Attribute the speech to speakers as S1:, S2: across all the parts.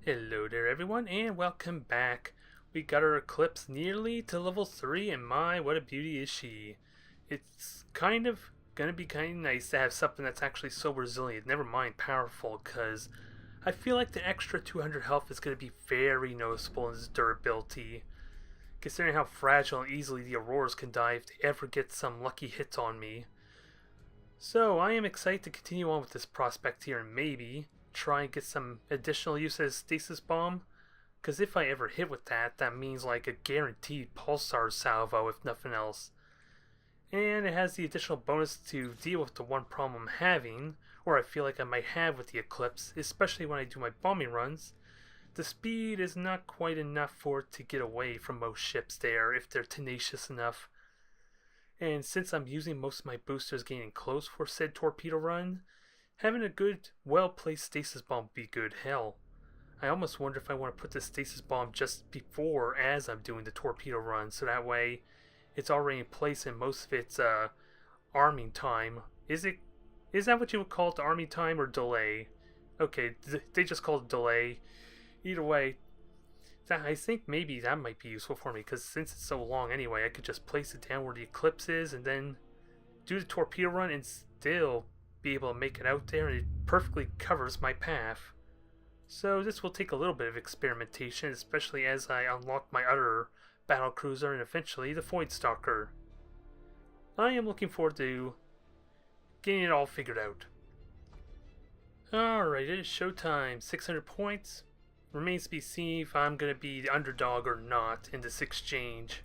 S1: Hello there everyone and welcome back. We got our Eclipse nearly to level 3 and my what a beauty is she. It's kind of gonna be kind of nice to have something that's actually so resilient, never mind powerful, because I feel like the extra 200 health is gonna be very noticeable in its durability, considering how fragile and easily the Auroras can die if they ever get some lucky hits on me. So I am excited to continue on with this prospect here and maybe try and get some additional use as stasis bomb, because if I ever hit with that, that means like a guaranteed pulsar salvo if nothing else. And it has the additional bonus to deal with the one problem I'm having, or I feel like I might have with the Eclipse, especially when I do my bombing runs. The speed is not quite enough for it to get away from most ships there if they're tenacious enough. And since I'm using most of my boosters gaining close for said torpedo run, having a good, well-placed stasis bomb would be good. Hell, I almost wonder if I want to put the stasis bomb just before as I'm doing the torpedo run, so that way it's already in place and most of its arming time. Is that what you would call it, the arming time or delay? Okay, they just call it delay. Either way, I think maybe that might be useful for me, because since it's so long anyway, I could just place it down where the Eclipse is and then do the torpedo run and still be able to make it out there, and it perfectly covers my path. So this will take a little bit of experimentation, especially as I unlock my other battle cruiser and eventually the Void Stalker. I am looking forward to getting it all figured out. Alright, it is showtime. 600 points. Remains to be seen if I'm going to be the underdog or not in this exchange.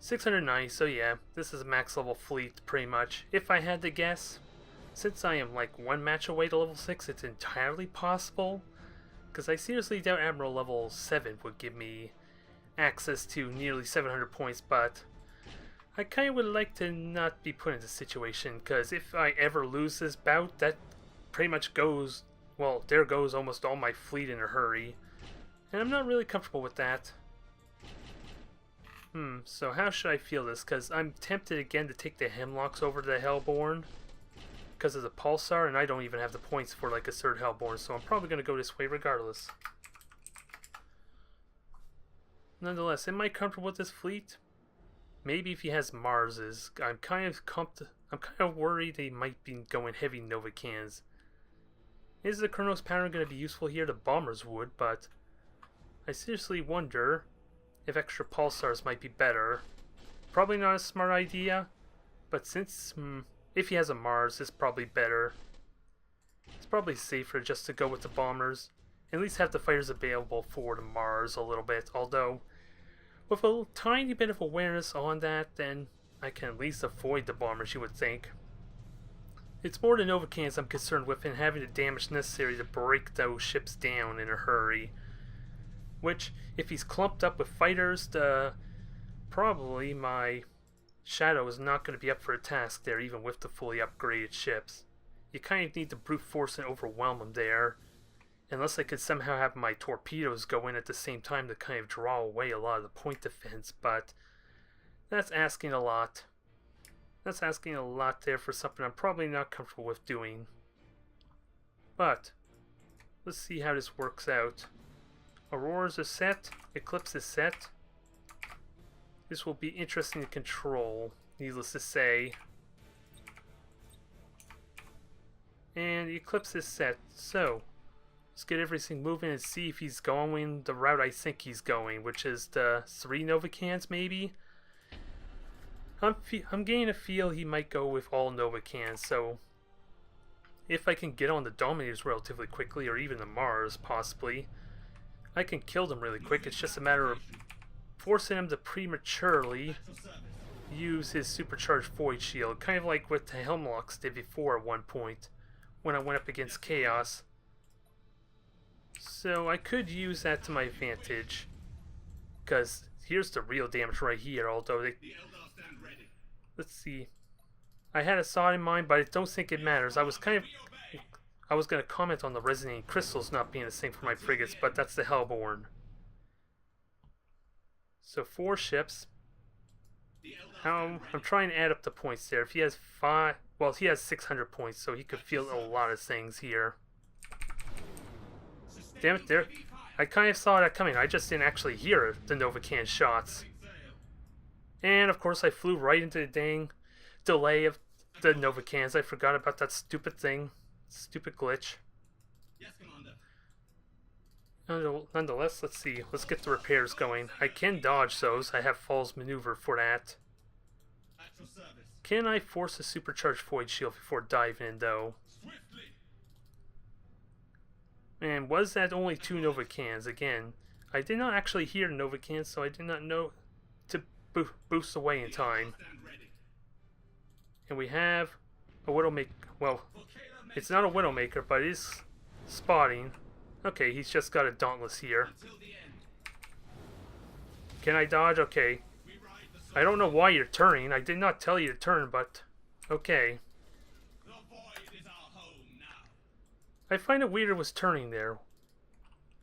S1: 690, so yeah, this is a max level fleet pretty much. If I had to guess, since I am like one match away to level 6, it's entirely possible. Because I seriously doubt Admiral Level 7 would give me access to nearly 700 points, but I kind of would like to not be put in this situation, because if I ever lose this bout, that pretty much goes, well, there goes almost all my fleet in a hurry. And I'm not really comfortable with that. So how should I feel this? Because I'm tempted again to take the Hemlocks over to the Hellborn because of the Pulsar, and I don't even have the points for like a third Hellborn, so I'm probably going to go this way regardless. Nonetheless, am I comfortable with this fleet? Maybe if he has Marses. I'm kind of worried they might be going heavy Nova cans. Is the Kronos pattern going to be useful here? The bombers would, but I seriously wonder if extra pulsars might be better. Probably not a smart idea, but since if he has a Mars, it's probably better. It's probably safer just to go with the bombers. At least have the fighters available for the Mars a little bit, although with a tiny bit of awareness on that, then I can at least avoid the bombers, you would think. It's more the Nova cans I'm concerned with and having the damage necessary to break those ships down in a hurry. Which, if he's clumped up with fighters, probably my Shadow is not going to be up for a task there, even with the fully upgraded ships. You kind of need to brute force and overwhelm him there. Unless I could somehow have my torpedoes go in at the same time to kind of draw away a lot of the point defense, but that's asking a lot. That's asking a lot there for something I'm probably not comfortable with doing. But let's see how this works out. Auroras are set. Eclipse is set. This will be interesting to control, needless to say. And the Eclipse is set. So let's get everything moving and see if he's going the route I think he's going, which is the 3 Nova cans maybe. I'm getting a feel he might go with all Nova cans, so if I can get on the Dominators relatively quickly, or even the Mars possibly, I can kill them really quick. It's just a matter of forcing him to prematurely use his supercharged Void Shield, kind of like what the Hemlocks did before at one point when I went up against Chaos. So I could use that to my advantage, because here's the real damage right here, although they... Let's see. I had a thought in mind, but I don't think it matters. I was going to comment on the resonating crystals not being the same for my frigates, but that's the Hellborn. So 4 ships. I'm trying to add up the points there. If he has 5, well, he has 600 points, so he could feel a lot of things here. Damn it, there. I kind of saw that coming. I just didn't actually hear the Novacan shots. And of course I flew right into the dang delay of the Novacans. I forgot about that stupid thing. Stupid glitch. Nonetheless, let's see. Let's get the repairs going. I can dodge those. I have falls maneuver for that. Can I force a supercharged void shield before diving in, though? And was that only 2 Novacans? Again, I did not actually hear Novacans, so I did not know to boost away in time. And we have a Widowmaker. Well, it's not a Widowmaker, but it is spotting. Okay, he's just got a Dauntless here. Can I dodge? Okay. I don't know why you're turning. I did not tell you to turn, but okay. I find it weird it was turning there.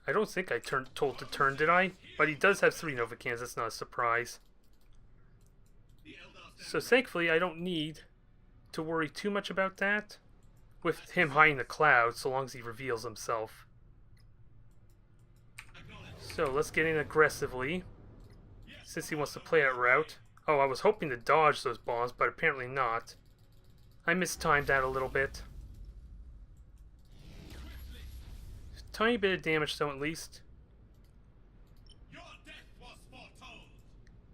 S1: I don't think I told to turn, did I? But he does have 3 Novacans. That's not a surprise. So thankfully, I don't need to worry too much about that with him hiding the clouds, so long as he reveals himself. So let's get in aggressively, since he wants to play that route. Oh, I was hoping to dodge those bombs, but apparently not. I mistimed that a little bit. Tiny bit of damage though, at least.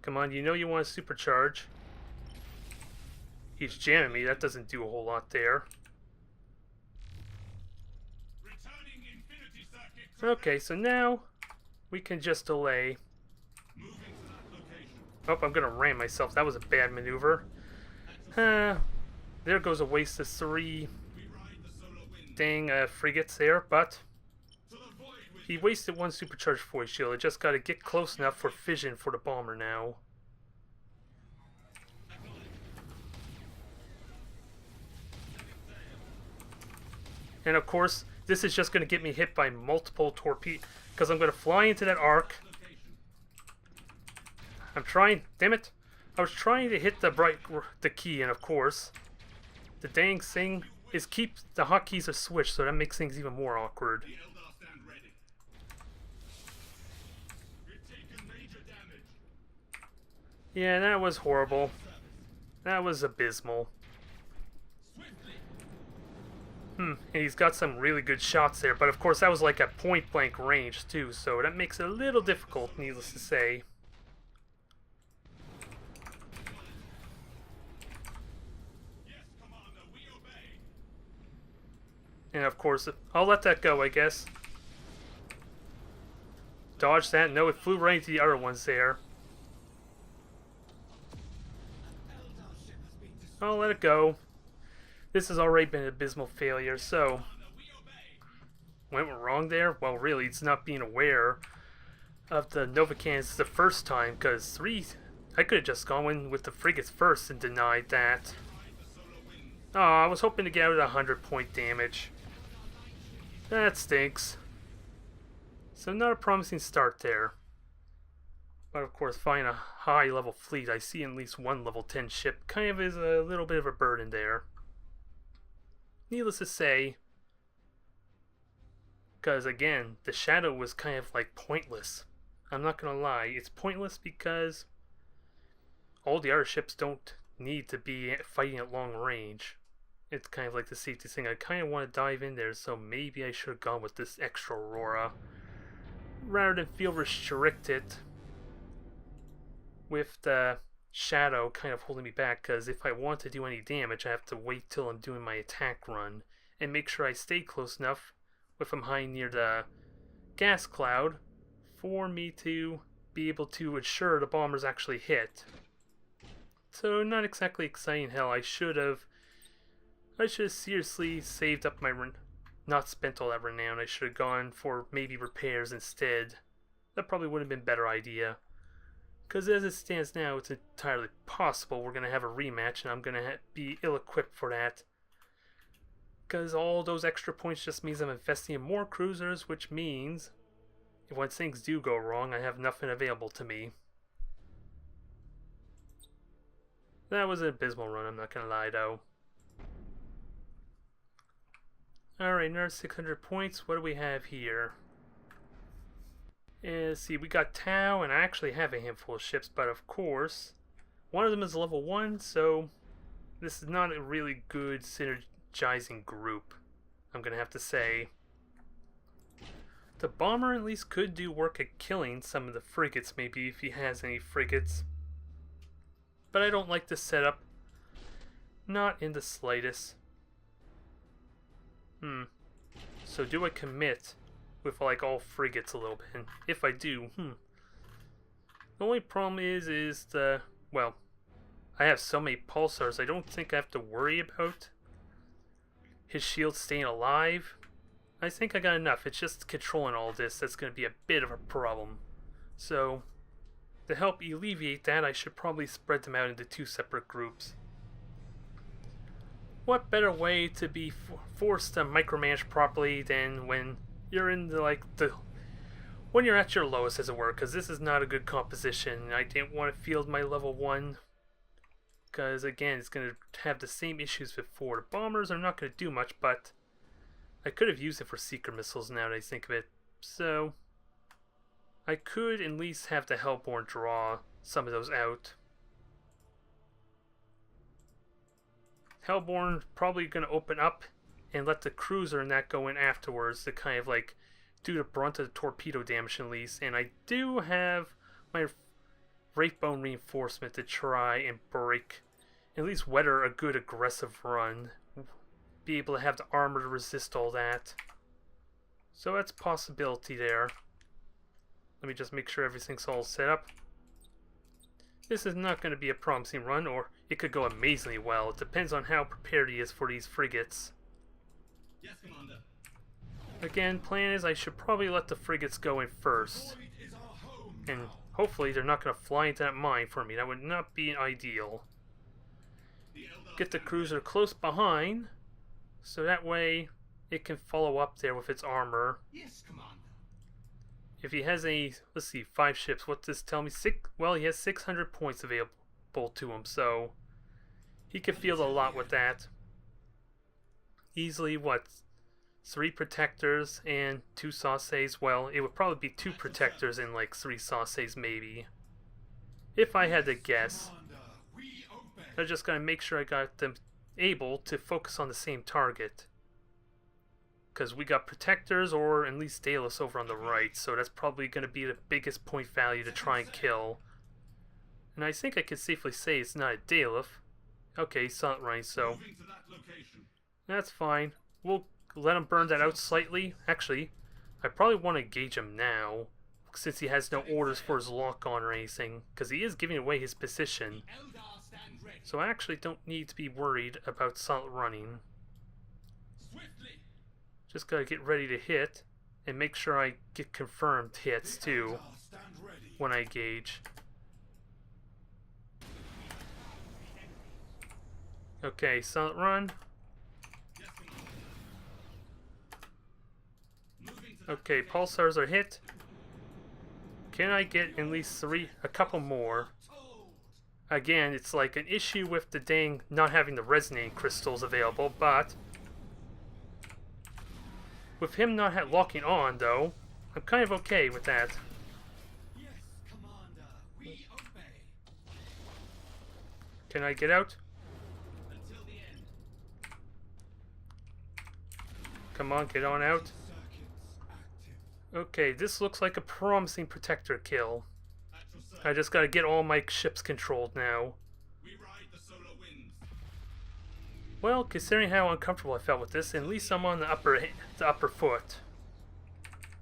S1: Come on, you know you want to supercharge. He's jamming me, that doesn't do a whole lot there. Okay, so now we can just delay. Oh, I'm gonna ram myself. That was a bad maneuver. There goes a waste of 3 dang frigates there, but he wasted 1 supercharged void shield. I just gotta get close enough for fission for the bomber now. And of course, this is just gonna get me hit by multiple torpedoes, because I'm gonna fly into that arc. I'm trying, damn it. I was trying to hit the key, and of course, the dang thing is the hotkeys are switched, so that makes things even more awkward. Yeah, that was horrible. That was abysmal. And he's got some really good shots there, but of course that was like at point blank range too, so that makes it a little difficult, needless to say. And of course, I'll let that go, I guess. Dodge that. No, it flew right into the other ones there. I'll let it go. This has already been an abysmal failure, so... Went wrong there? Well, really, it's not being aware of the Novacans the first time, because I could have just gone in with the frigates first and denied that. Oh, I was hoping to get out of 100-point damage. That stinks. So not a promising start there. But of course, finding a high-level fleet, I see at least 1 level 10 ship, kind of is a little bit of a burden there. Needless to say, because again, the shadow was kind of like pointless. I'm not gonna lie, it's pointless because all the other ships don't need to be fighting at long range. It's kind of like the safety thing. I kind of want to dive in there, so maybe I should have gone with this extra Aurora rather than feel restricted with the shadow kind of holding me back, because if I want to do any damage I have to wait till I'm doing my attack run and make sure I stay close enough with him high near the gas cloud for me to be able to ensure the bombers actually hit. So not exactly exciting. Hell, I should have seriously saved up my not spent all that renown. I should have gone for maybe repairs instead. That probably would have been a better idea. Because as it stands now, it's entirely possible we're going to have a rematch, and I'm going to be ill-equipped for that. Because all those extra points just means I'm investing in more cruisers, which means when things do go wrong, I have nothing available to me. That was an abysmal run, I'm not going to lie though. Alright, another 600 points. What do we have here? And see, we got Tau, and I actually have a handful of ships, but of course, one of them is level 1, so this is not a really good synergizing group, I'm gonna have to say. The bomber at least could do work at killing some of the frigates, maybe, if he has any frigates. But I don't like this setup. Not in the slightest. So do I commit with like all frigates a little bit? If I do, the only problem is the, well, I have so many pulsars, I don't think I have to worry about his shield staying alive. I think I got enough. It's just controlling all this that's going to be a bit of a problem. So, to help alleviate that, I should probably spread them out into 2 separate groups. What better way to be forced to micromanage properly than when you're in when you're at your lowest, as it were, because this is not a good composition. I didn't want to field my level 1, because again, it's going to have the same issues before. The bombers are not going to do much, but I could have used it for seeker missiles now that I think of it. So, I could at least have the Hellborn draw some of those out. Hellborn probably going to open up and let the cruiser and that go in afterwards to kind of like do the brunt of the torpedo damage at least. And I do have my Wraithbone reinforcement to try and break, at least weather a good aggressive run. Be able to have the armor to resist all that. So that's a possibility there. Let me just make sure everything's all set up. This is not going to be a promising run, or it could go amazingly well. It depends on how prepared he is for these frigates.
S2: Yes, Commander.
S1: Again, plan is I should probably let the frigates go in first. And hopefully they're not going to fly into that mine for me. That would not be ideal. Get the cruiser close behind, so that way it can follow up there with its armor.
S2: Yes, Commander.
S1: If he has any, let's see, 5 ships, what does this tell me? Well, he has 600 points available to him, so he could field a lot with that. Easily, what, 3 protectors and 2 sauces? Well, it would probably be 2 protectors and like 3 sauces maybe. If I had to guess. I just gotta make sure I got them able to focus on the same target. Because we got protectors or at least Daedalus over on the right, so that's probably going to be the biggest point value to try and kill. And I think I can safely say it's not a Daedalus. Okay, saw it right, so that's fine. We'll let him burn that out slightly. Actually, I probably want to engage him now, since he has no orders for his lock-on or anything, because he is giving away his position. So I actually don't need to be worried about silent running. Just gotta get ready to hit, and make sure I get confirmed hits too, when I engage. Okay, silent run. Okay, pulsars are hit. Can I get at least a couple more? Again, it's like an issue with the dang not having the resonating crystals available, but with him not locking on, though, I'm kind of okay with that.
S2: Yes, Commander, we obey.
S1: Can I get out?
S2: Until the end.
S1: Come on, get on out. Okay, this looks like a promising protector kill. I just gotta get all my ships controlled now.
S2: We ride the solar winds.
S1: Well, considering how uncomfortable I felt with this, at least I'm on the upper foot.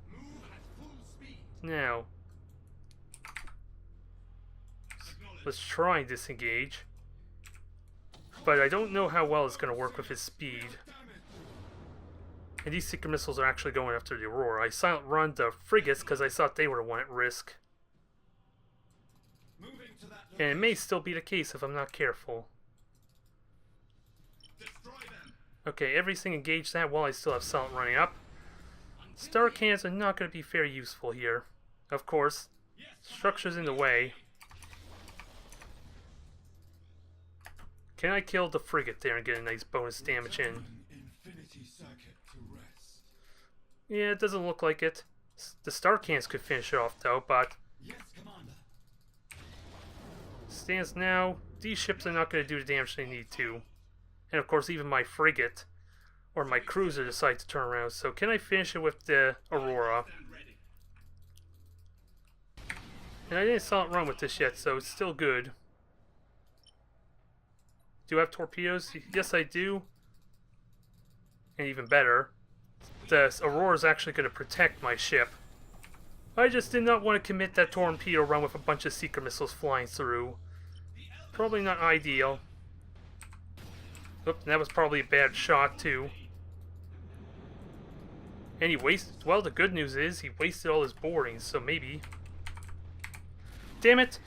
S2: Move at full speed.
S1: Now, let's try and disengage. But I don't know how well it's going to work with his speed. And these seeker missiles are actually going after the Aurora. I silent run the frigates because I thought they were the one at risk. And it may still be the case if I'm not careful. Okay, everything engaged that while I still have silent running up. Star cannons are not going to be very useful here. Of course, structure's in the way. Can I kill the frigate there and get a nice bonus damage in? Yeah, it doesn't look like it. The star cans could finish it off though, but
S2: Yes, Commander.
S1: stands now, these ships are not going to do the damage they need to. And of course even my frigate or my cruiser decides to turn around. So can I finish it with the Aurora?
S2: Stand ready.
S1: And I didn't saw it run with this yet, so it's still good. Do I have torpedoes? Yes, I do. And even better, the Aurora is actually going to protect my ship. I just did not want to commit that torpedo run with a bunch of secret missiles flying through. Probably not ideal. Oops, that was probably a bad shot too. And he wasted, well, the good news is he wasted all his boardings, so maybe. Damn it!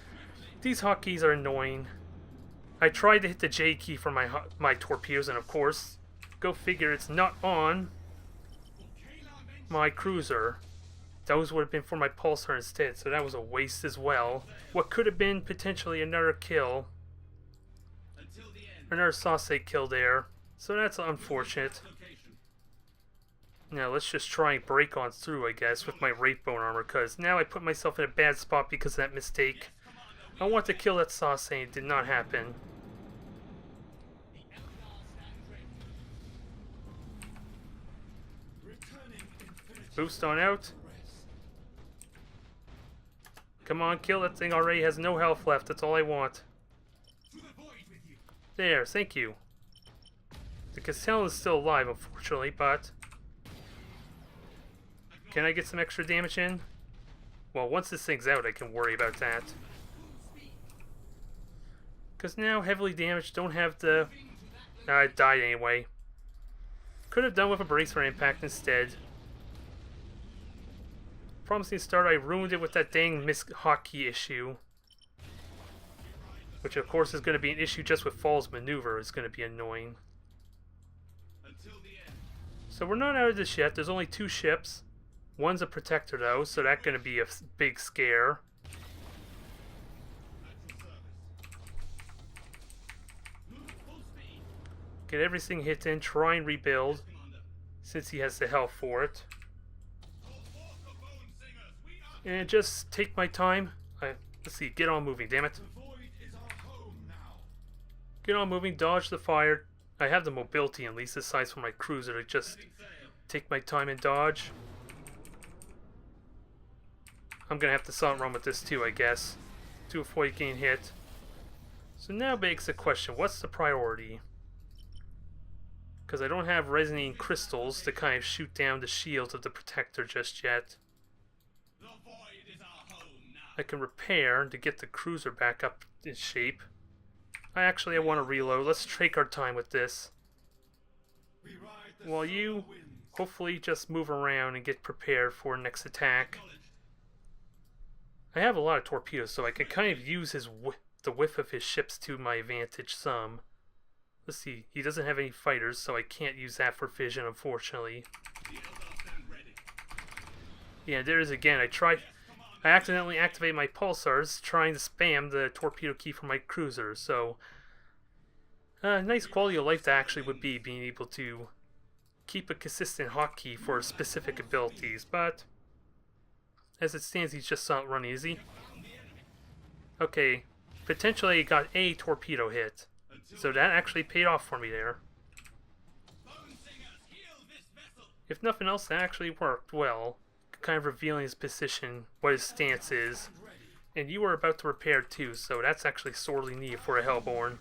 S1: These hotkeys are annoying. I tried to hit the J key for my torpedoes, and of course, go figure, it's not on my cruiser. Those would have been for my pulsar instead, so that was a waste as well. What could have been potentially another kill.
S2: Until the end.
S1: Another sausage kill there. So that's unfortunate.
S2: Location.
S1: Now let's just try and break on through, I guess, with my Wraith Bone armor, because now I put myself in a bad spot because of that mistake. I want to kill that sausage, it did not happen.
S2: The Eldar stand ready. Returning infinity.
S1: Boost on out.
S2: Rest.
S1: Come on, kill that thing already, has no health left, that's all I want.
S2: To the void with you.
S1: There, thank you. The Castellan is still alive, unfortunately, but... Can I get some extra damage in? Well, once this thing's out, I can worry about that.
S2: Full speed.
S1: Because now, heavily damaged, don't have the... I died anyway. Could have done with a bracer impact instead. Promising start, I ruined it with that dang hotkey issue. Which of course is going to be an issue just with Fall's maneuver. It's going to be annoying.
S2: Until the end.
S1: So we're not out of this yet. There's only 2 ships. One's a protector though, so that's going to be a big scare.
S2: At your service. Move full speed.
S1: Get everything hit in, try and rebuild,
S2: Commander.
S1: since he has the health for it.
S2: Call forth the bone singers. We are.
S1: And just take my time. Let's see, get on moving, damn it.
S2: The void is our home now.
S1: Get on moving, dodge the fire. I have the mobility, at least, aside from my cruiser, to just
S2: Setting sail.
S1: take my time and dodge. I'm gonna have to silent run with this too, I guess, to avoid getting hit. So now begs the question, what's the priority? Because I don't have resonating crystals to kind of shoot down the shields of the protector just yet.
S2: The void is our home now.
S1: I can repair to get the cruiser back up in shape. I want to reload. Let's take our time with this.
S2: We ride the
S1: While
S2: solar
S1: you
S2: winds.
S1: hopefully just move around and get prepared for next attack.
S2: Knowledge.
S1: I have a lot of torpedoes, so I can kind of use the whiff of his ships to my advantage some. Let's see, he doesn't have any fighters, so I can't use that for vision, unfortunately.
S2: The Eldar stand ready.
S1: Yeah, there is again. I accidentally activated my pulsars trying to spam the torpedo key for my cruiser, so... nice quality of life that actually would be being able to keep a consistent hotkey for specific abilities, but... As it stands, he's just not running, is he? Okay, potentially he got a torpedo hit. So that actually paid off for me there.
S2: Bone singers, heal this vessel.
S1: If nothing else, that actually worked well. Kind of revealing his position, what his stance is. And you were about to repair too, so that's actually sorely needed for a Hellborn.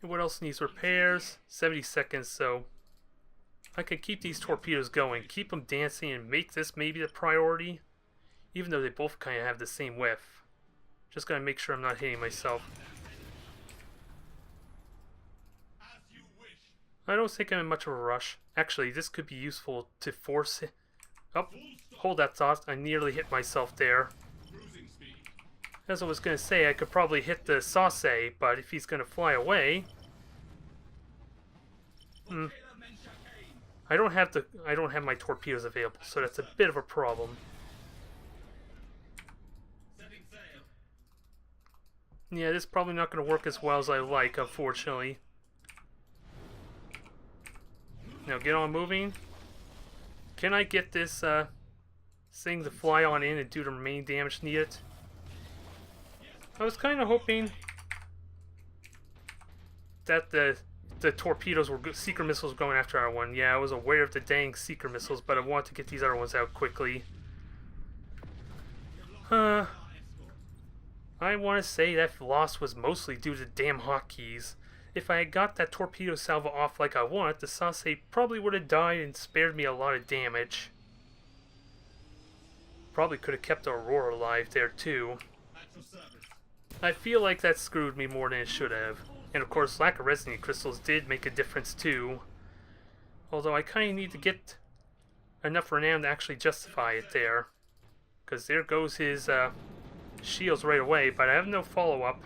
S1: And what else needs repairs? 70 seconds, so... I could keep these torpedoes going, keep them dancing, and make this maybe the priority. Even though they both kind of have the same whiff. Just gotta make sure I'm not hitting myself.
S2: As you wish.
S1: I don't think I'm in much of a rush. Actually, this could be useful to force it. Oh, hold that thought. I nearly hit myself there.
S2: Cruising speed.
S1: As I was gonna say, I could probably hit the Sauce, but if he's gonna fly away... I don't have my torpedoes available, so that's a bit of a problem.
S2: Setting sail.
S1: Yeah, this is probably not going to work as well as I like, unfortunately. Now get on moving. Can I get this thing to fly on in and do the remaining damage needed? I was kind of hoping that the torpedoes were seeker missiles going after our one. Yeah, I was aware of the dang seeker missiles, but I want to get these other ones out quickly. I want to say that loss was mostly due to damn hotkeys. If I had got that torpedo salvo off like I want, the Sase probably would have died and spared me a lot of damage. Probably could have kept the Aurora alive there too. I feel like that screwed me more than it should have. And of course, lack of resonant crystals did make a difference too. Although I kind of need to get enough renown to actually justify it there. Because there goes his shields right away, but I have no follow-up.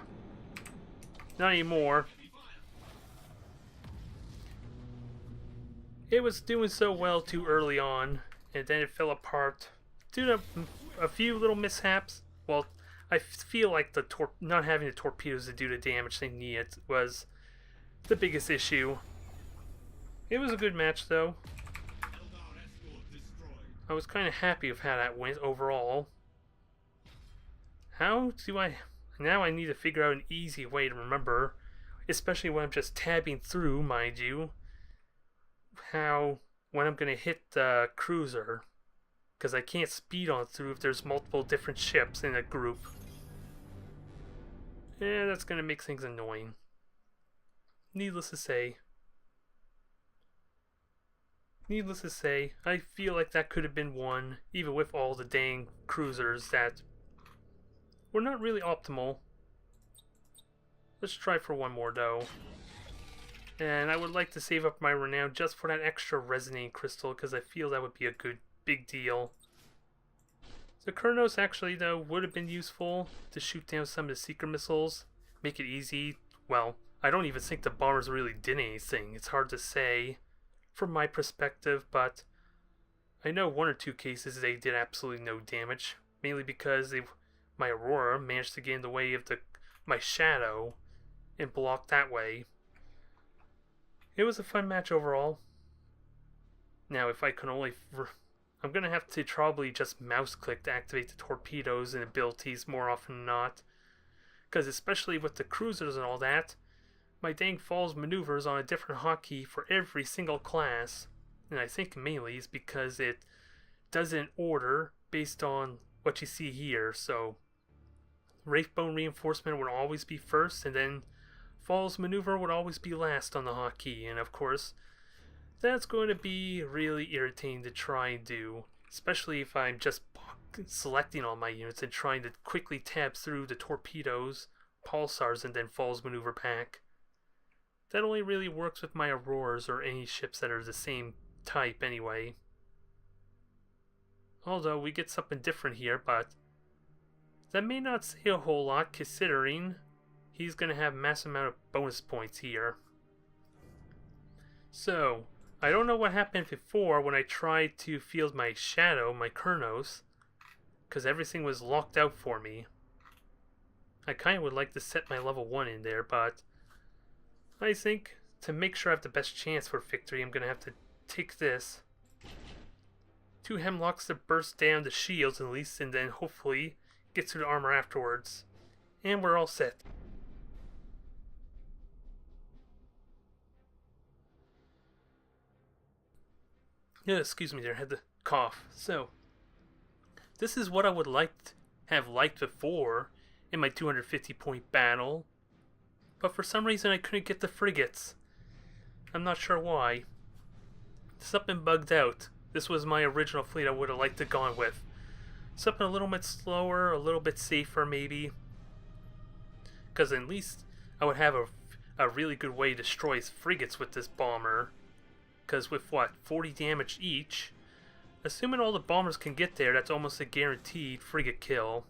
S1: Not anymore. It was doing so well too early on, and then it fell apart due to a few little mishaps. Well, I feel like the not having the torpedoes to do the damage they needed was the biggest issue. It was a good match though. I was kind of happy with how that went overall. How do I... Now I need to figure out an easy way to remember, especially when I'm just tabbing through, mind you, when I'm going to hit the cruiser. Because I can't speed on through if there's multiple different ships in a group. Yeah, that's going to make things annoying. Needless to say, I feel like that could have been won, even with all the dang cruisers that were not really optimal. Let's try for one more though. And I would like to save up my renown just for that extra resonating crystal, because I feel that would be a good big deal. The Kurnos actually though would have been useful to shoot down some of the seeker missiles, make it easy. Well, I don't even think the bombers really did anything. It's hard to say from my perspective, but I know one or two cases they did absolutely no damage, mainly because my Aurora managed to get in the way of my Shadow and block that way. It was a fun match overall. Now, if I can only... I'm going to have to probably just mouse click to activate the torpedoes and abilities more often than not. Because especially with the cruisers and all that, my dang falls maneuvers on a different hotkey for every single class. And I think mainly is because it does it in order based on what you see here. So Wraithbone Reinforcement would always be first, and then Falls Maneuver would always be last on the hotkey. And of course, that's going to be really irritating to try and do, especially if I'm just selecting all my units and trying to quickly tab through the torpedoes, pulsars, and then Falls Maneuver back. That only really works with my Auroras or any ships that are the same type anyway. Although we get something different here, but that may not say a whole lot considering he's going to have a massive amount of bonus points here. So, I don't know what happened before when I tried to field my Shadow, my Kurnos, because everything was locked out for me. I kind of would like to set my level 1 in there, but I think to make sure I have the best chance for victory, I'm going to have to take this. 2 Hemlocks to burst down the shields at least, and then hopefully get through the armor afterwards. And we're all set. Yeah, excuse me there, I had to cough. So, this is what I would have liked before in my 250 point battle. But for some reason I couldn't get the frigates. I'm not sure why. Something bugged out. This was my original fleet I would have liked to gone with. Something a little bit slower, a little bit safer maybe. Because at least I would have a really good way to destroy frigates with this bomber. Because with what, 40 damage each, assuming all the bombers can get there, that's almost a guaranteed frigate kill.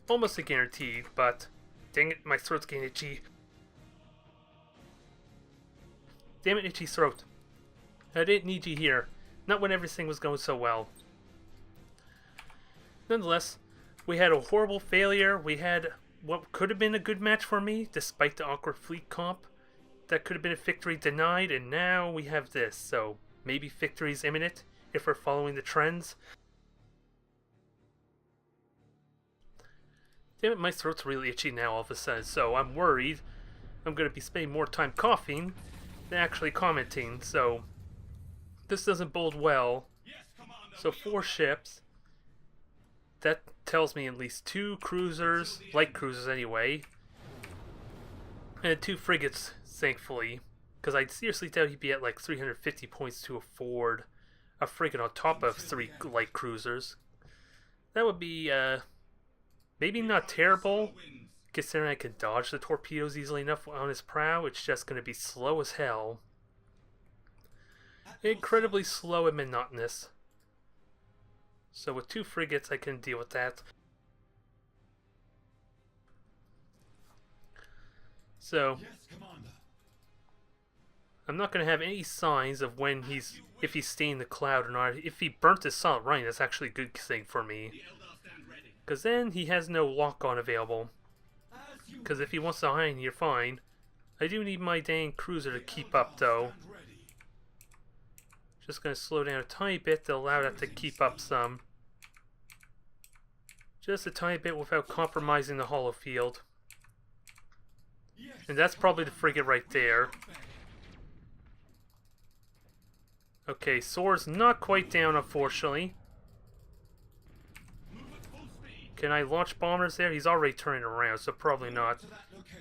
S1: Almost a guaranteed, but dang it, my throat's getting itchy. Damn it, itchy throat. I didn't need you here. Not when everything was going so well. Nonetheless, we had a horrible failure. We had what could have been a good match for me, despite the awkward fleet comp. That could have been a victory denied, and now we have this, so maybe victory's imminent if we're following the trends. Damn it, my throat's really itchy now all of a sudden, so I'm worried I'm going to be spending more time coughing than actually commenting, so this doesn't bode well.
S2: Yes, Commander.
S1: So 4 ships. That tells me at least 2 cruisers, light cruisers anyway, and 2 frigates, thankfully, because I seriously doubt he'd be at like 350 points to afford a frigate on top of 3 light cruisers. That would be maybe not terrible, considering I can dodge the torpedoes easily enough on his prow. It's just going to be slow as hell. Incredibly slow and monotonous. So with 2 frigates I can deal with that. So I'm not going to have any signs of when if he's staying the cloud or not. If he burnt his solid running, that's actually a good thing for me. Because then he has no lock-on available. Because if he wants to hide, you're fine. I do need my dang cruiser to keep up, though. Just going to slow down a tiny bit to allow that to keep up some. Just a tiny bit without compromising the hollow field. And that's probably the frigate right there. Okay, sword's not quite down, unfortunately. Can I launch bombers there? He's already turning around, so probably not.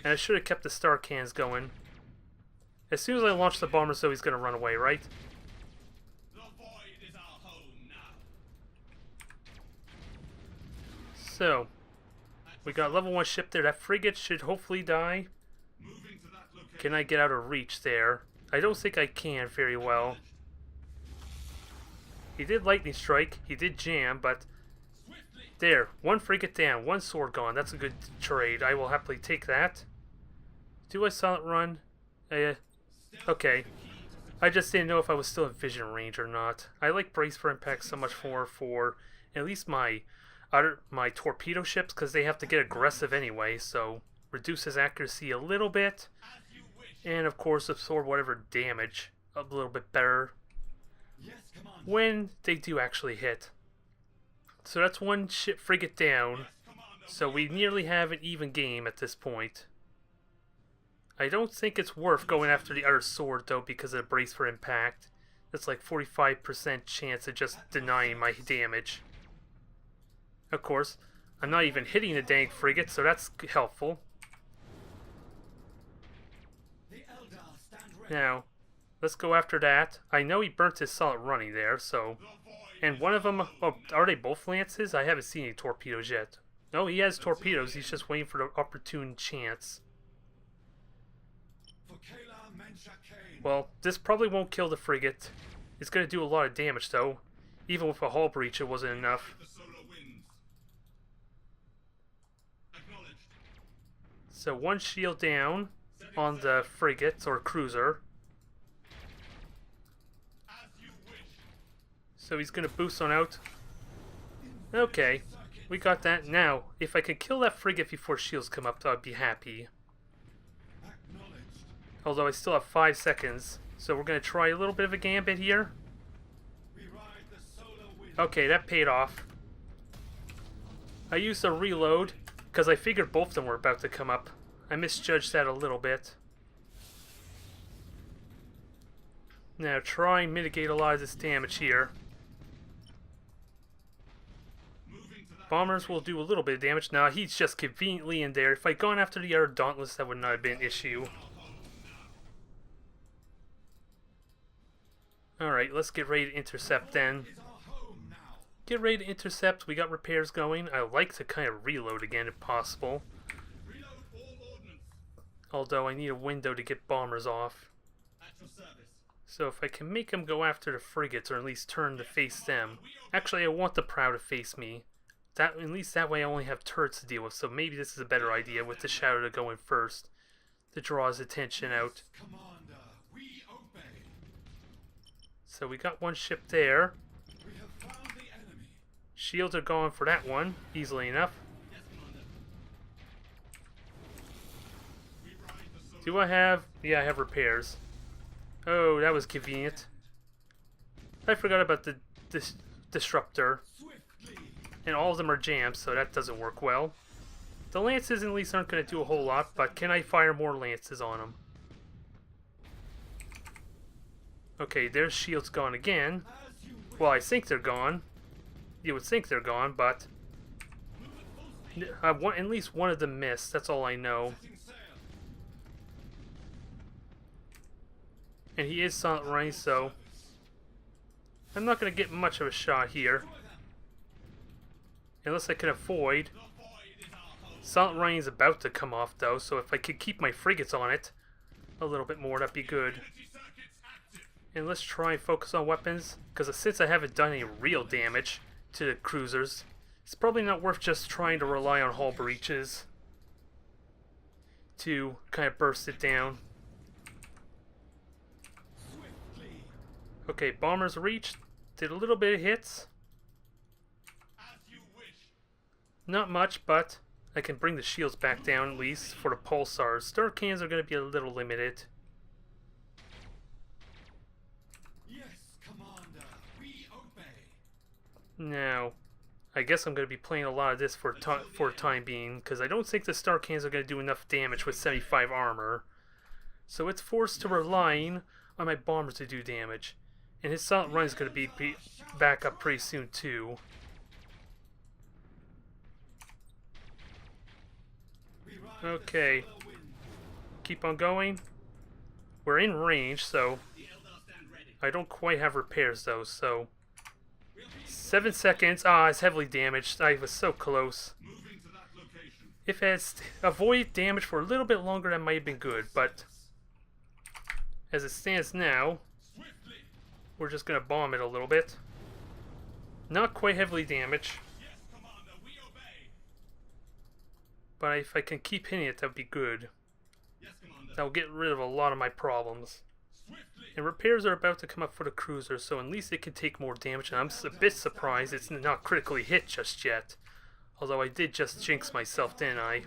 S1: And I should have kept the star cans going. As soon as I launch the bombers, though, he's going to run away, right?
S2: The void is our home now.
S1: So, we got level 1 ship there. That frigate should hopefully die.
S2: Moving to that location.
S1: Can I get out of reach there? I don't think I can very well. He did lightning strike. He did jam, but... There, 1 frigate down, 1 sword gone. That's a good trade. I will happily take that. Do I solid run? Okay. I just didn't know if I was still in vision range or not. I like brace for impact so much more for at least my torpedo ships, because they have to get aggressive anyway, so reduce his accuracy a little bit. And of course absorb whatever damage a little bit better when they do actually hit. So that's 1 ship frigate down. So we nearly have an even game at this point. I don't think it's worth going after the other sword though, because of the brace for impact. That's like 45% chance of just denying my damage. Of course, I'm not even hitting the dang frigate, so that's helpful. Now, let's go after that. I know he burnt his solid running there, so... And one of them... Oh, are they both lances? I haven't seen any torpedoes yet. No, he has torpedoes. He's just waiting for the opportune chance. Well, this probably won't kill the frigate. It's going to do a lot of damage, though. Even with a hull breach, it wasn't enough. So 1 shield down on the frigate or cruiser. So he's going to boost on out. Okay, we got that. Now, if I could kill that frigate before shields come up, I'd be happy. Although I still have 5 seconds. So we're going to try a little bit of a gambit here. Okay, that paid off. I used a reload because I figured both of them were about to come up. I misjudged that a little bit. Now try and mitigate a lot of this damage here. Bombers will do a little bit of damage. Now he's just conveniently in there. If I'd gone after the other Dauntless, that would not have been an issue. Alright, let's get ready to intercept then. Get ready to intercept. We got repairs going. I like to kind of reload again if possible. Although I need a window to get bombers off. So if I can make them go after the frigates, or at least turn to face them. Actually, I want the prow to face me. At least that way I only have turrets to deal with, so maybe this is a better idea with the Shadow to go in first. To draw his attention out. So we got 1 ship there. Shields are going for that one, easily enough. Do I have... Yeah, I have repairs. Oh, that was convenient. I forgot about the disruptor. And all of them are jammed, so that doesn't work well. The lances at least aren't going to do a whole lot, but can I fire more lances on them? Okay, their shield's gone again. Well, I think they're gone. You would think they're gone, but at least one of them missed. That's all I know. And he is Silent Running, so I'm not going to get much of a shot here. Unless I can avoid. Silent Running is about to come off, though, so if I could keep my frigates on it a little bit more, that'd be good. And let's try and focus on weapons, because since I haven't done any real damage to the cruisers, it's probably not worth just trying to rely on hull breaches to kind of burst it down. Okay, bombers reached. Did a little bit of hits. Not much, but I can bring the shields back down at least for the pulsars. Star cannons are going to be a little limited.
S2: Yes, Commander, we obey.
S1: Now, I guess I'm going to be playing a lot of this for the time being, because I don't think the star cannons are going to do enough damage with 75 armor. So it's forced to relying on my bombers to do damage. And his Silent Run is going to be back up pretty soon too. Okay. Keep on going. We're in range, so I don't quite have repairs though, so 7 seconds. Ah, it's heavily damaged. I was so close. If it had avoided damage for a little bit longer, that might have been good, but as it stands now, we're just going to bomb it a little bit. Not quite heavily damaged. But if I can keep hitting it, that would be good. That will get rid of a lot of my problems. And repairs are about to come up for the cruiser, so at least it can take more damage. And I'm a bit surprised it's not critically hit just yet. Although I did just jinx myself, didn't I?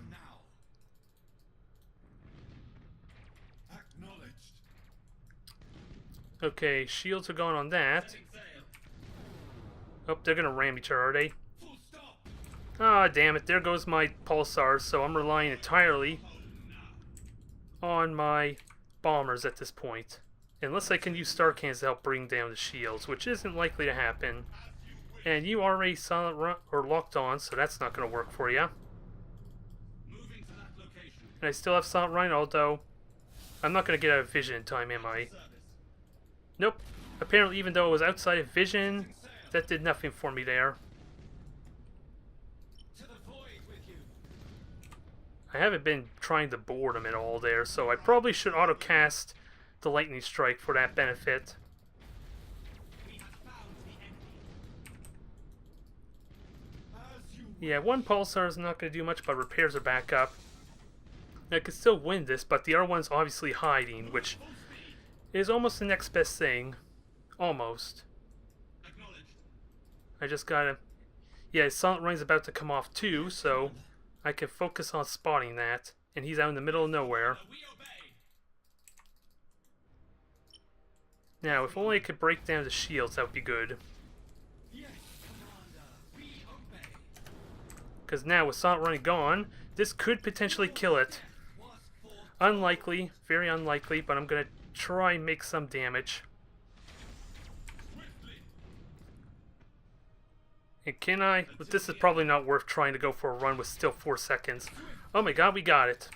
S1: Okay, shields are going on that. Oh, they're gonna ram each other, are they? Ah, damn it, there goes my pulsars, so I'm relying entirely on my bombers at this point. Unless I can use star cannons to help bring down the shields, which isn't likely to happen. And you are already silent run or locked on, so that's not going to work for you. And I still have Silent Run, although I'm not going to get out of vision in time, am I? Nope. Apparently, even though it was outside of vision, that did nothing for me there. I haven't been trying to board them at all there, so I probably should auto-cast the Lightning Strike for that benefit. Yeah, one pulsar is not going to do much, but repairs are back up. I could still win this, but the other one's obviously hiding, which is almost the next best thing. Almost. I just gotta... Yeah, Silent Run's about to come off too, so I can focus on spotting that. And he's out in the middle of nowhere. Now, if only I could break down the shields, that would be good. Because now, with Silent Run gone, this could potentially kill it. Unlikely, very unlikely, but I'm going to try and make some damage. And can I? But this is probably not worth trying to go for a run with still 4 seconds. Oh my god, we got it.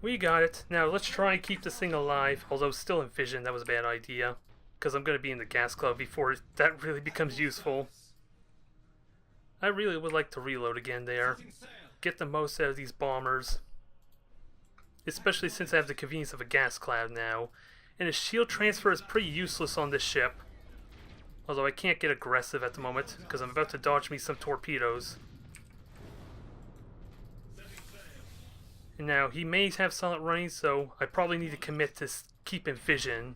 S1: We got it. Now let's try and keep this thing alive. Although still in vision, that was a bad idea. Because I'm going to be in the gas cloud before that really becomes useful. I really would like to reload again there. Get the most out of these bombers. Especially since I have the convenience of a gas cloud now. And a shield transfer is pretty useless on this ship. Although I can't get aggressive at the moment, because I'm about to dodge me some torpedoes. And now, he may have Silent Running, so I probably need to commit to keep in vision.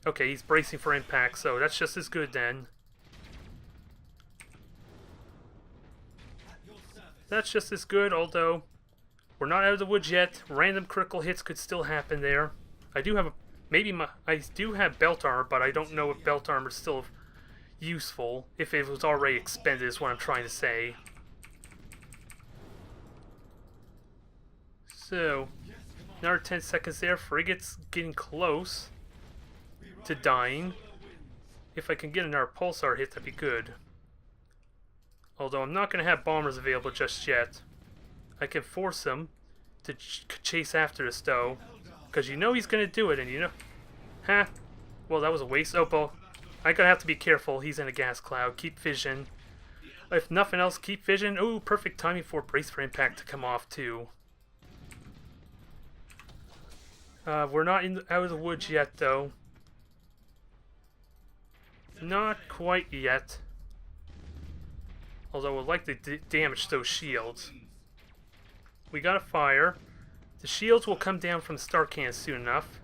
S1: Okay, he's bracing for impact, so that's just as good then. That's just as good, although we're not out of the woods yet. Random critical hits could still happen there. I do have Maybe I do have belt armor, but I don't know if belt armor is still useful. If it was already expended is what I'm trying to say. So, another 10 seconds there. Frigate's getting close to dying. If I can get another pulsar hit, that'd be good. Although I'm not going to have bombers available just yet. I can force him to chase after this though. Because you know he's going to do it, and you know... Huh? Well, that was a waste. Oh, well, I'm going to have to be careful. He's in a gas cloud. Keep vision. If nothing else, keep vision. Ooh, perfect timing for brace for impact to come off too. We're not out of the woods yet, though. Not quite yet. Although we'd like to damage those shields. We got a fire. The shields will come down from the star cannon soon enough.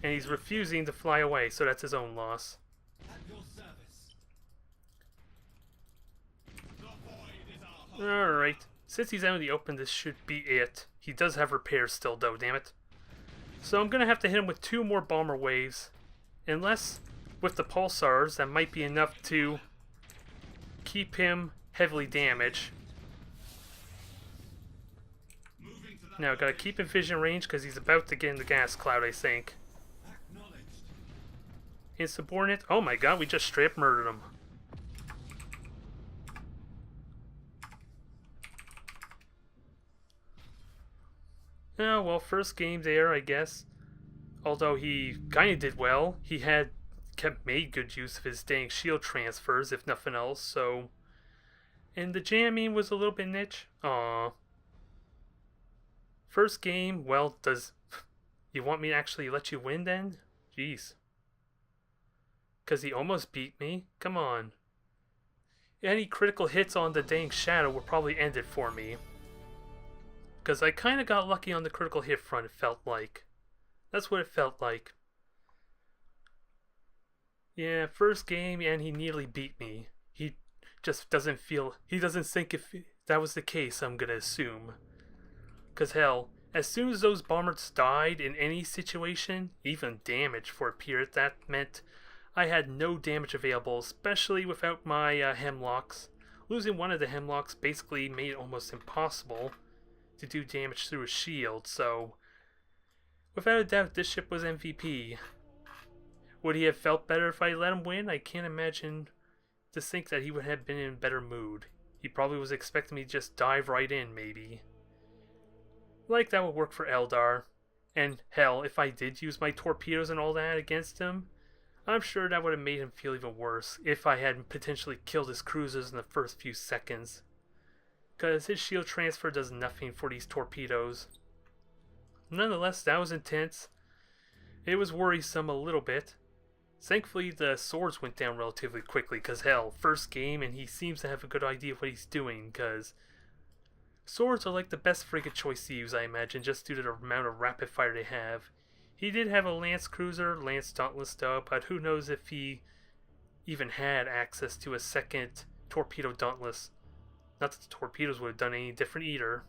S1: And he's refusing to fly away, so that's his own loss. Alright. Since he's out in the open, this should be it. He does have repairs still, though, damn it. So I'm going to have to hit him with 2 more bomber waves. Unless, with the pulsars, that might be enough to keep him heavily damaged. Now, gotta keep in vision range because he's about to get in the gas cloud, I think. Insubordinate. Oh my god, we just straight up murdered him. Oh, well, first game there, I guess. Although he kind of did well. He had made good use of his dang shield transfers, if nothing else, so... And the jamming was a little bit niche. Aww. First game, well, does... You want me to actually let you win then? Jeez. Because he almost beat me? Come on. Any critical hits on the dang shadow will probably end it for me. Because I kind of got lucky on the critical hit front, it felt like. That's what it felt like. Yeah, first game, and he nearly beat me. He just doesn't feel... He doesn't think if that was the case, I'm gonna assume. Because hell, as soon as those bombers died in any situation, even damage for a period, that meant I had no damage available, especially without my hemlocks. Losing one of the hemlocks basically made it almost impossible to do damage through a shield, so... Without a doubt, this ship was MVP. Would he have felt better if I let him win? I can't imagine to think that he would have been in a better mood. He probably was expecting me to just dive right in, maybe. Like that would work for Eldar. And hell, if I did use my torpedoes and all that against him, I'm sure that would have made him feel even worse if I had potentially killed his cruisers in the first few seconds. Because his shield transfer does nothing for these torpedoes. Nonetheless, that was intense. It was worrisome a little bit. Thankfully, the swords went down relatively quickly, because hell, first game and he seems to have a good idea of what he's doing, because swords are like the best frigate choice to use, I imagine, just due to the amount of rapid fire they have. He did have a Lance Cruiser, Lance Dauntless though, but who knows if he even had access to a second torpedo Dauntless. Not that the torpedoes would have done any different either.